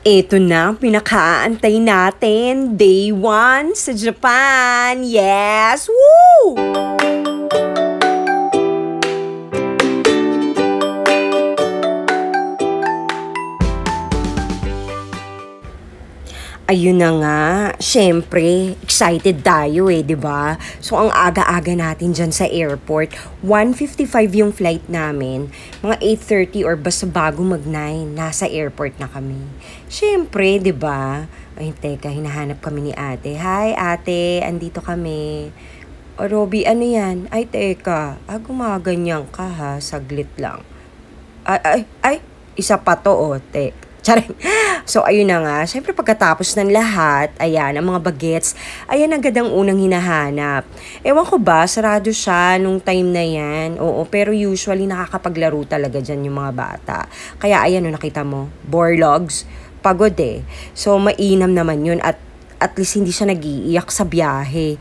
Ito na, pinakaantay natin. Day 1 sa Japan. Yes! Woo! Ayun na nga, syempre, excited tayo 'di ba? So, ang aga-aga natin dyan sa airport, 1:55 yung flight namin, mga 8:30 or basta bago mag-9, nasa airport na kami. Syempre, 'di ba? Ay, teka, hinahanap kami ni ate. Hi, ate, andito kami. O, Robby, ano yan? Ay, teka, gumaganyan ka ha, saglit lang. Isa pa to, te. Charing. So, ayun na nga. Siyempre, pagkatapos ng lahat, ayan, ang mga bagets, ayan agad ang unang hinahanap. Ewan ko ba, sarado siya nung time na yan. Oo, pero usually nakakapaglaro talaga dyan yung mga bata. Kaya, ayan, nakita mo, borlogs, pagod eh. So, mainam naman yun at least hindi siya nag-iiyak sa biyahe.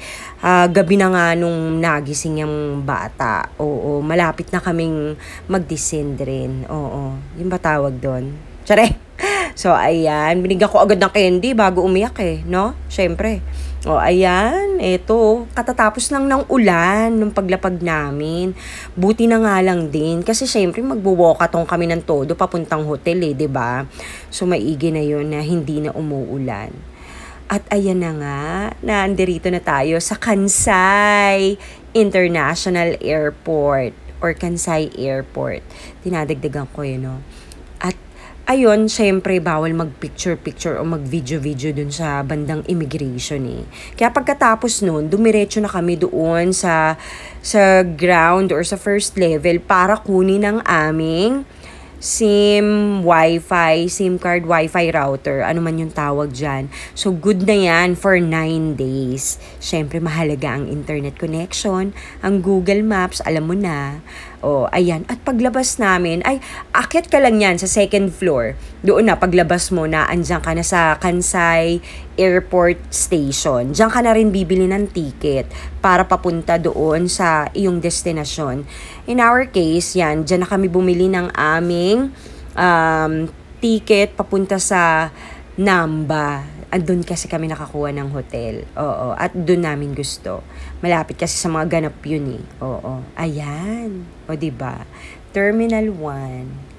Gabi na nga nung nagising yung bata. Oo, malapit na kaming mag-descend rin. Oo, yung ba tawag doon? Tsare! So, ayan. Binigyan ko agad ng candy bago umiyak eh, no? Siyempre. O, ayan. Eto, katatapos lang ng ulan nung paglapag namin. Buti na nga lang din. Kasi siyempre, magbuwalkathon kami ng todo papuntang hotel eh, 'di ba? So, maigi na yun na hindi na umuulan. At ayan na nga, nandirito na tayo sa Kansai International Airport or Kansai Airport. Tinadagdagan ko yun, no? At ayun, syempre, bawal mag-picture-picture o mag-video-video dun sa bandang immigration eh. Kaya pagkatapos nun, dumiretso na kami doon sa ground or sa first level para kunin ang aming SIM card Wi-Fi router, ano man yung tawag dyan. So, good na yan for 9 days. Siyempre, mahalaga ang internet connection, ang Google Maps, alam mo na. O, ayan. At paglabas namin, akyat ka lang yan sa second floor. Doon na, paglabas mo na, andyan ka na sa Kansai Airport Station. Diyan ka na rin bibili ng ticket para papunta doon sa iyong destinasyon. In our case, yan, dyan na kami bumili ng aming ticket papunta sa Namba. Andun kasi kami nakakuha ng hotel. Oo, at doon namin gusto. Malapit kasi sa mga ganap yun eh. Oo, ayan. O, diba? Terminal 1.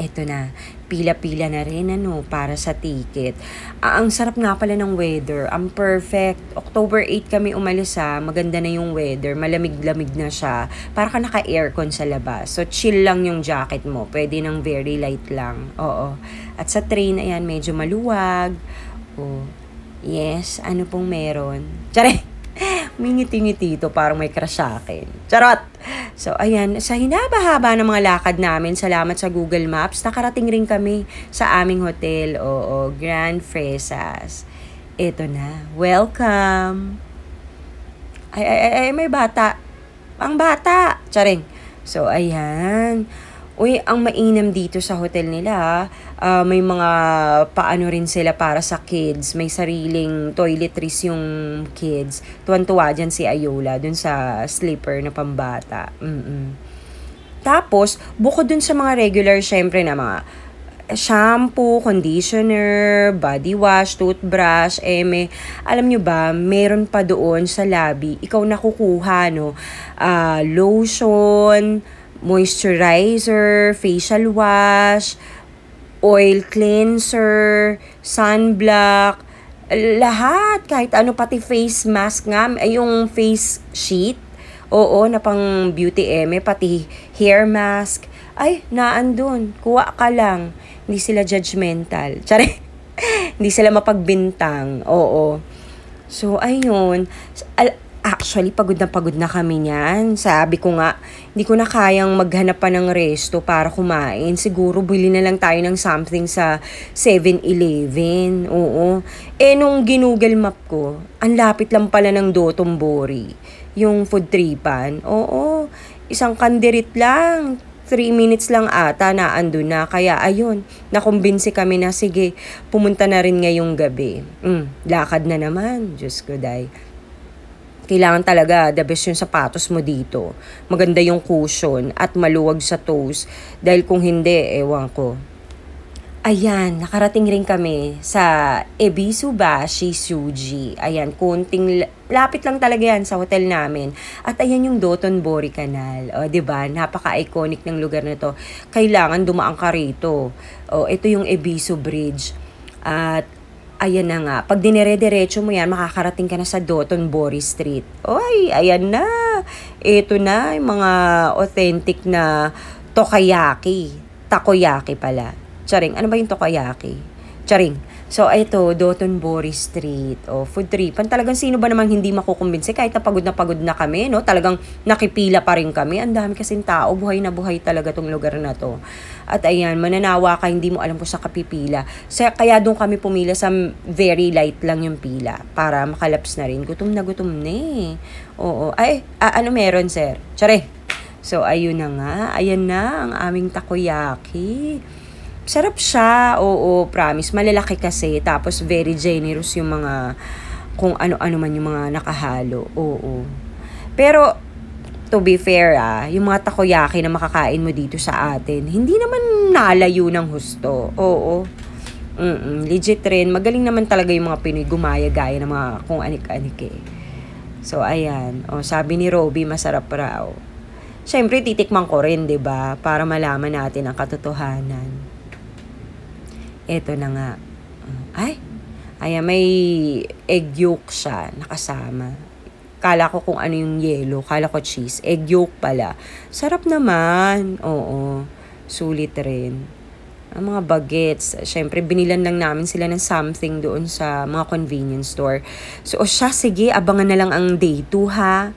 Eto na, pila-pila na rin para sa ticket. Ang sarap nga pala ng weather, ang perfect. October 8 kami umalis maganda na yung weather, malamig-lamig na siya. Para ka naka-aircon sa labas. So chill lang yung jacket mo, pwede nang very light lang. Oo. At sa train, ayan, medyo maluwag. Oh. Yes, ano pong meron? Tsare! May ngiti-ngiti ito, parang may crush sa akin. Charot! So, ayan, sa hinaba-haba ng mga lakad namin, salamat sa Google Maps, nakarating rin kami sa aming hotel. Oo, Grand Fresas. Ito na. Welcome! Ay, may bata. Ang bata! Charing. So, ayan. Uy, ang mainam dito sa hotel nila, may mga paano rin sila para sa kids. May sariling toiletries yung kids. Tuwan-tuwa dyan si Ayola, dun sa sleeper na pambata. Tapos, bukod dun sa mga regular, syempre na mga shampoo, conditioner, body wash, toothbrush, alam nyo ba, meron pa doon sa lobby, ikaw nakukuha, no? Lotion, moisturizer, facial wash, oil cleanser, sunblock, lahat, kahit ano, pati face mask nga, yung face sheet, oo, na pang beauty pati hair mask, naandun, kuha ka lang, hindi sila judgmental, tsare, hindi sila mapagbintang, oo. So, ayun, actually, pagod na kami niyan. Sabi ko nga, hindi ko na kayang maghanap pa ng resto para kumain. Siguro, bili na lang tayo ng something sa 7-Eleven. Oo. Nung ginugol map ko, ang lapit lang pala ng Dotonbori. Yung food tripan. Oo. Isang kandirit lang. 3 minutes lang ata na andun na. Kaya ayun, nakumbinsi kami na sige, pumunta na rin ngayong gabi. Lakad na naman. Diyos ko, day. Kailangan talaga the best yung sapatos mo dito. Maganda yung cushion at maluwag sa toes. Dahil kung hindi, ewan ko. Ayan, nakarating rin kami sa Ebisubashi Suji. Ayan, lapit lang talaga yan sa hotel namin. At ayan yung Dotonbori Canal. O, 'di ba? Napaka-iconic ng lugar na to. Kailangan dumaan ka rito. O, ito yung Ebisu Bridge. At ayan na nga, pag dinere-derecho mo yan, makakarating ka na sa Dotonbori Street. Oy, ayan na. Ito na yung mga authentic na takoyaki pala. Charing, ano ba yung takoyaki? Charing. So, ito, Dotonbori Street. O, food tripan. Talagang sino ba namang hindi makukumbinsi? Kahit na pagod na kami, no? Talagang nakipila pa rin kami. Ang dami kasing tao. Buhay na buhay talaga tong lugar na to. At ayan, mananawa ka, hindi mo alam kung sa kapipila. Kaya doon kami pumila sa very light lang yung pila. Para makalaps na rin. Gutom na eh. Oo. Ay, ano meron, sir? Charing. So, ayun na nga. Ayan na ang aming takoyaki. Sarap siya, oo, promise. Malalaki kasi, tapos very generous yung mga, kung ano-ano man yung mga nakahalo, oo. Pero, to be fair yung mga takoyaki na makakain mo dito sa atin, hindi naman nalayo ng husto, oo. Legit rin, magaling naman talaga yung mga Pinoy gumaya-gaya ng mga kung anik-anik eh. So, ayan, sabi ni Robby, masarap raw. Siyempre, titikman ko rin, 'di ba? Para malaman natin ang katotohanan. Eto na nga. Ayan, may egg yolk siya nakasama. Kala ko kung ano yung yellow. Kala ko cheese. Egg yolk pala. Sarap naman. Oo. Sulit rin. Ang mga bagets. Siyempre, binilan lang namin sila ng something doon sa mga convenience store. So, sige, abangan na lang ang day 2 ha.